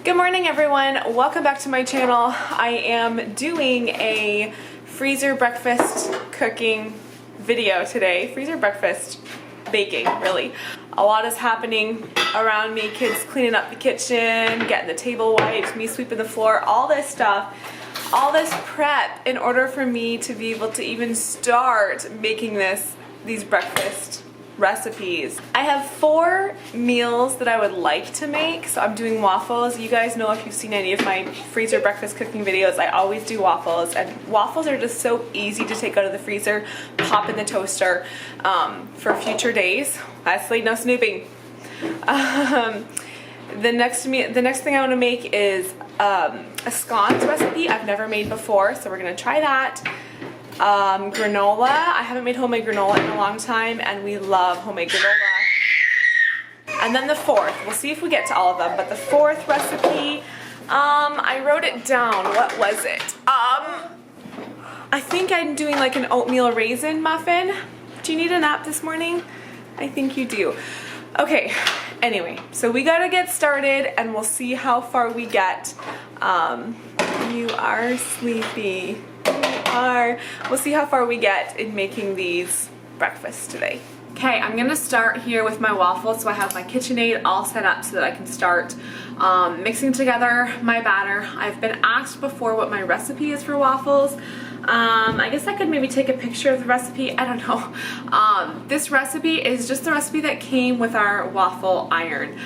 Good morning, everyone. Welcome back to my channel. I am doing a freezer breakfast cooking video today. Freezer breakfast baking, really. A lot is happening around me. Kids cleaning up the kitchen, getting the table wiped, me sweeping the floor, all this stuff. All this prep in order for me to be able to even start making these breakfast recipes. I have 4 meals that I would like to make. So I'm doing waffles. You guys know, if you've seen any of my freezer breakfast cooking videos, I always do waffles, and waffles are just so easy to take out of the freezer, pop in the toaster for future days. Lastly, no snooping. The next thing I want to make is a scones recipe I've never made before, so we're gonna try that. Granola. I haven't made homemade granola in a long time, and we love homemade granola. And then the 4th, we'll see if we get to all of them, but the 4th recipe, I wrote it down. What was it? I think I'm doing like an oatmeal raisin muffin. Do you need a nap this morning? I think you do. Okay, anyway, so we gotta get started and we'll see how far we get. You are sleepy. We'll see how far we get in making these breakfasts today. Okay, I'm gonna start here with my waffles. So I have my KitchenAid all set up so that I can start mixing together my batter. I've been asked before what my recipe is for waffles. I guess I could maybe take a picture of the recipe. I don't know. This recipe is just the recipe that came with our waffle iron.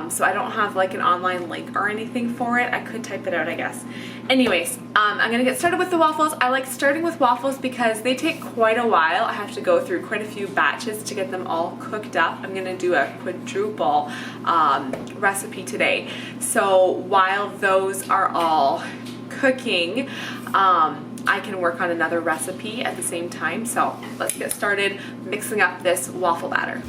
So I don't have like an online link or anything for it. I could type it out, I guess. Anyways, I'm gonna get started with the waffles. I like starting with waffles because they take quite a while. I have to go through quite a few batches to get them all cooked up. I'm gonna do a quadruple recipe today. So while those are all cooking, I can work on another recipe at the same time. So let's get started mixing up this waffle batter.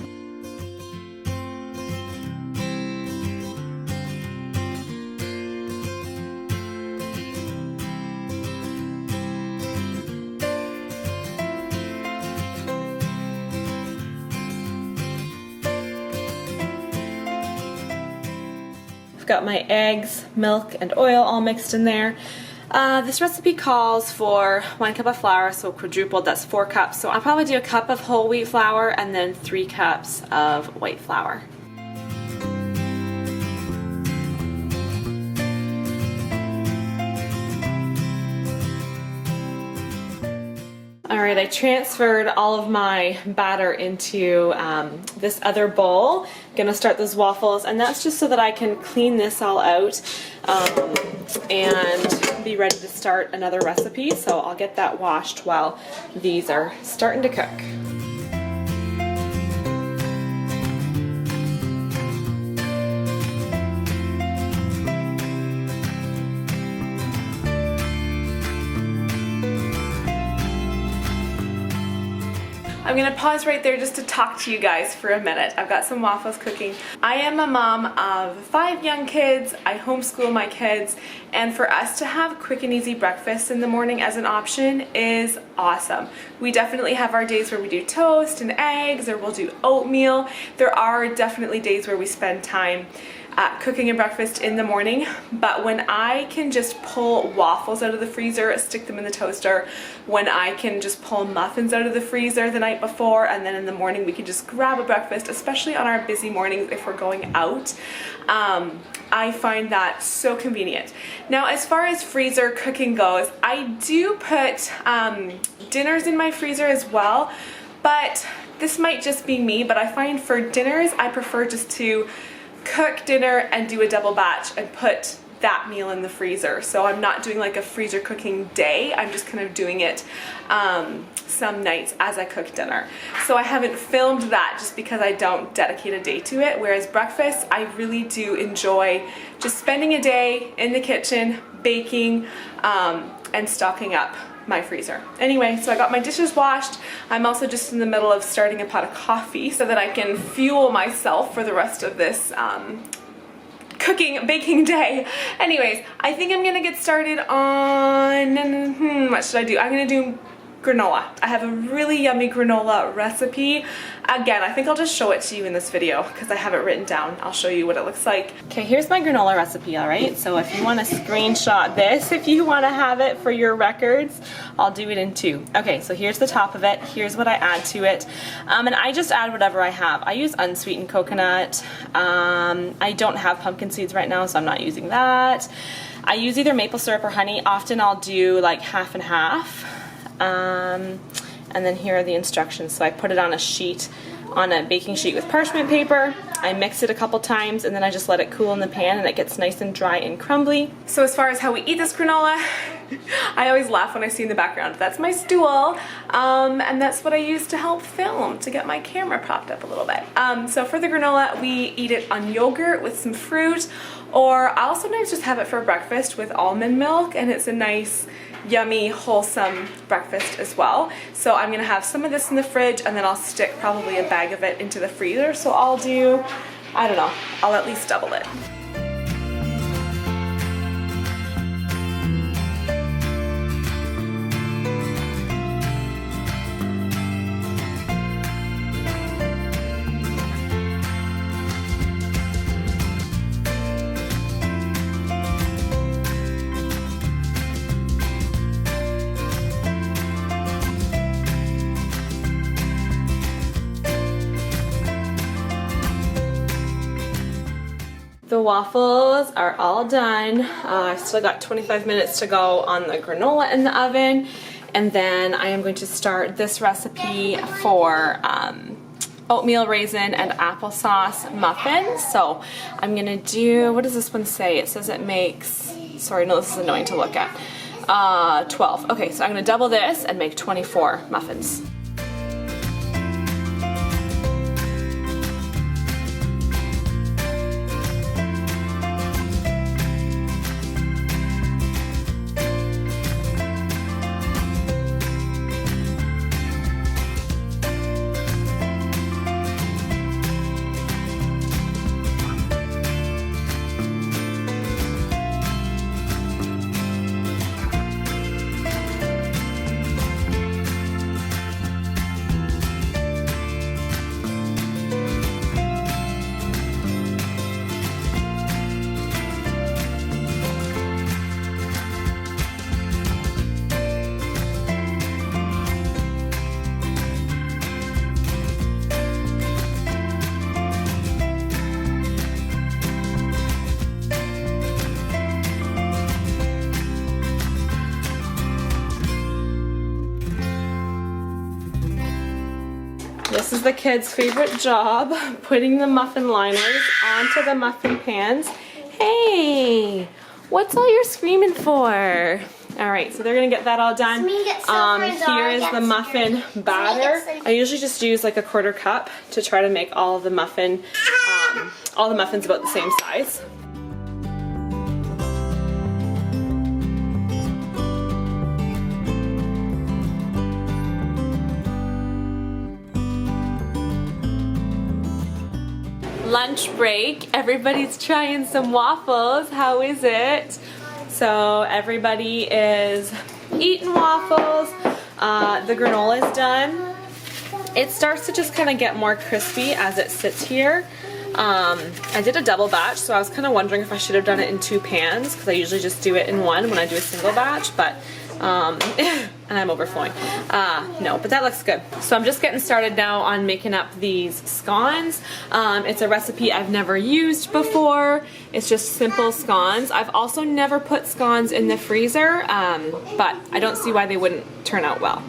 I've got my eggs, milk, and oil all mixed in there. This recipe calls for 1 cup of flour, so quadrupled, that's 4 cups. So I'll probably do a cup of whole wheat flour and then 3 cups of white flour. Alright, I transferred all of my batter into this other bowl. I'm gonna start those waffles, and that's just so that I can clean this all out and be ready to start another recipe. So I'll get that washed while these are starting to cook. I'm gonna pause right there just to talk to you guys for a minute. I've got some waffles cooking. I am a mom of 5 young kids. I homeschool my kids, and for us to have quick and easy breakfast in the morning as an option is awesome. We definitely have our days where we do toast and eggs, or we'll do oatmeal. There are definitely days where we spend time cooking a breakfast in the morning, but when I can just pull waffles out of the freezer, stick them in the toaster, when I can just pull muffins out of the freezer the night before, and then in the morning we can just grab a breakfast, especially on our busy mornings if we're going out, I find that so convenient. Now, as far as freezer cooking goes, I do put dinners in my freezer as well, but this might just be me, but I find for dinners I prefer just to cook dinner and do a double batch and put that meal in the freezer. So I'm not doing like a freezer cooking day, I'm just kind of doing it some nights as I cook dinner. So I haven't filmed that just because I don't dedicate a day to it, whereas breakfast I really do enjoy just spending a day in the kitchen baking and stocking up my freezer. Anyway, so I got my dishes washed. I'm also just in the middle of starting a pot of coffee so that I can fuel myself for the rest of this baking day. Anyways, I think I'm gonna get started on, what should I do? I'm gonna do granola. I have a really yummy granola recipe. Again, I think I'll just show it to you in this video because I have it written down. I'll show you what it looks like. Okay, here's my granola recipe, all right? So if you want to screenshot this, if you want to have it for your records, I'll do it in 2. Okay, so here's the top of it. Here's what I add to it. And I just add whatever I have. I use unsweetened coconut. I don't have pumpkin seeds right now, so I'm not using that. I use either maple syrup or honey. Often I'll do like half and half. And then here are the instructions. So I put it on a sheet, on a baking sheet with parchment paper. I mix it a couple times and then I just let it cool in the pan and it gets nice and dry and crumbly. So as far as how we eat this granola, I always laugh when I see in the background, that's my stool. And that's what I use to help film, to get my camera propped up a little bit. So for the granola, we eat it on yogurt with some fruit, or I'll sometimes just have it for breakfast with almond milk, and it's a nice, yummy, wholesome breakfast as well. So I'm gonna have some of this in the fridge and then I'll stick probably a bag of it into the freezer. So I'll do, I don't know, I'll at least double it. The waffles are all done. I've still got 25 minutes to go on the granola in the oven, and then I am going to start this recipe for oatmeal raisin and applesauce muffins. So I'm gonna do, what does this one say? It says it makes, sorry, no, this is annoying to look at. 12. Okay, so I'm gonna double this and make 24 muffins. This is the kids' favorite job, putting the muffin liners onto the muffin pans. Hey, what's all you're screaming for? All right, so they're gonna get that all done. Here is the muffin batter. I usually just use like a 1/4 cup to try to make all the muffins about the same size. Lunch break, everybody's trying some waffles. How is it? So everybody is eating waffles. The granola is done. It starts to just kind of get more crispy as it sits here. I did a double batch, so I was kind of wondering if I should have done it in 2 pans, because I usually just do it in 1 when I do a single batch, but and I'm overflowing. No, but that looks good. So I'm just getting started now on making up these scones. It's a recipe I've never used before. It's just simple scones. I've also never put scones in the freezer, but I don't see why they wouldn't turn out well.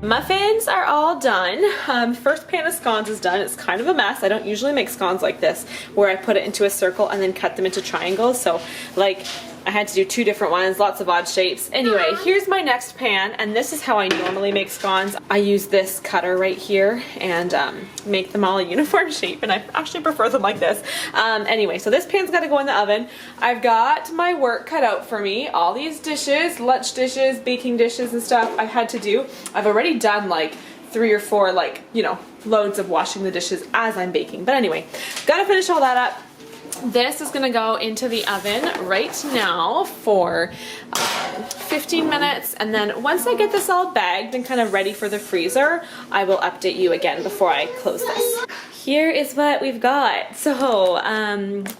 muffins are all done. First pan of scones is done. It's kind of a mess. I don't usually make scones like this where I put it into a circle and then cut them into triangles. So like I had to do 2 different ones, lots of odd shapes. Anyway, here's my next pan, and this is how I normally make scones. I use this cutter right here and make them all a uniform shape, and I actually prefer them like this. Anyway, so this pan's got to go in the oven. I've got my work cut out for me. All these dishes, lunch dishes, baking dishes and stuff I've had to do. I've already done like 3 or 4, like, you know, loads of washing the dishes as I'm baking. But anyway, gotta finish all that up. This is gonna go into the oven right now for 15 minutes, and then once I get this all bagged and kind of ready for the freezer, I will update you again before I close this. Here is what we've got. So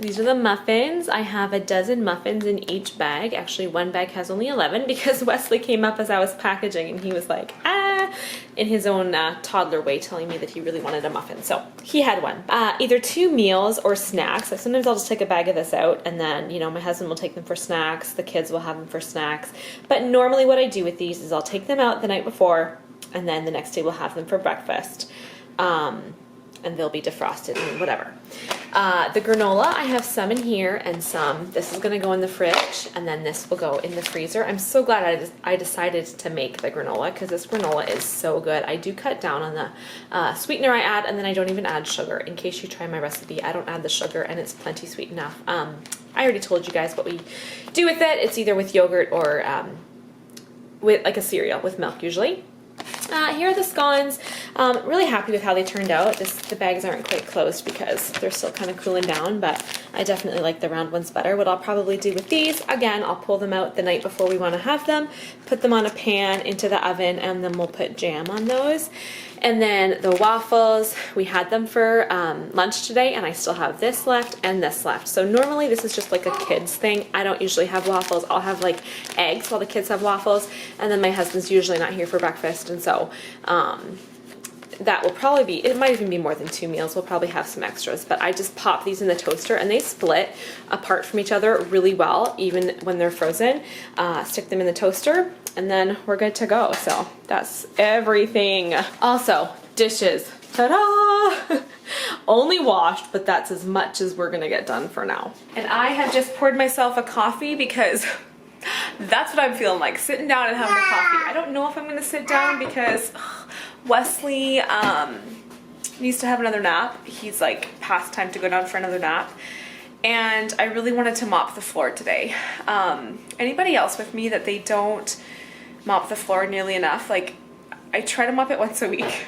these are the muffins. I have a dozen muffins in each bag. Actually, one bag has only 11 because Wesley came up as I was packaging and he was like, in his own toddler way, telling me that he really wanted a muffin. So he had one. Either 2 meals or snacks. Like sometimes I'll just take a bag of this out and then, you know, my husband will take them for snacks. The kids will have them for snacks. But normally what I do with these is I'll take them out the night before and then the next day we'll have them for breakfast. And they'll be defrosted and whatever. The granola, I have some in here and some. This is gonna go in the fridge and then this will go in the freezer. I'm so glad I decided to make the granola because this granola is so good. I do cut down on the sweetener I add, and then I don't even add sugar. In case you try my recipe, I don't add the sugar and it's plenty sweet enough. I already told you guys what we do with it. It's either with yogurt or with like a cereal with milk usually. Here are the scones. Really happy with how they turned out. The bags aren't quite closed because they're still kind of cooling down, but I definitely like the round ones better. What I'll probably do with these, again, I'll pull them out the night before we want to have them, put them on a pan into the oven, and then we'll put jam on those. And then the waffles, we had them for lunch today, and I still have this left and this left. So normally this is just like a kid's thing. I don't usually have waffles. I'll have like eggs while the kids have waffles, and then my husband's usually not here for breakfast, and so that will probably be, it might even be more than 2 meals. We'll probably have some extras, but I just pop these in the toaster and they split apart from each other really well, even when they're frozen. Stick them in the toaster and then we're good to go. So that's everything. Also, dishes, ta-da! Only washed, but that's as much as we're gonna get done for now. And I have just poured myself a coffee because that's what I'm feeling like, sitting down and having a coffee. I don't know if I'm gonna sit down because Wesley needs to have another nap. He's like past time to go down for another nap. And I really wanted to mop the floor today. Anybody else with me that they don't mop the floor nearly enough? Like, I try to mop it once a week.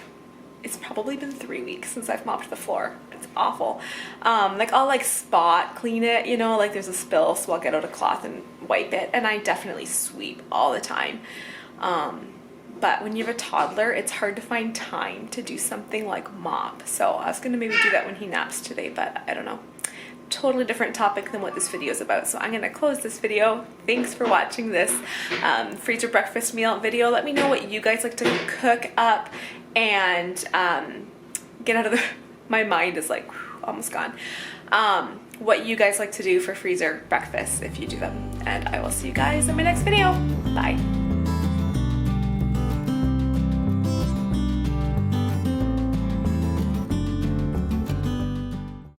It's probably been 3 weeks since I've mopped the floor. It's awful. Like I'll like spot clean it, you know, like there's a spill, so I'll get out a cloth and wipe it. And I definitely sweep all the time. But when you have a toddler, it's hard to find time to do something like mop. So I was gonna maybe do that when he naps today, but I don't know. Totally different topic than what this video is about. So I'm gonna close this video. Thanks for watching this freezer breakfast meal video. Let me know what you guys like to cook up and get out of the, my mind is like almost gone. What you guys like to do for freezer breakfast if you do them. And I will see you guys in my next video. Bye.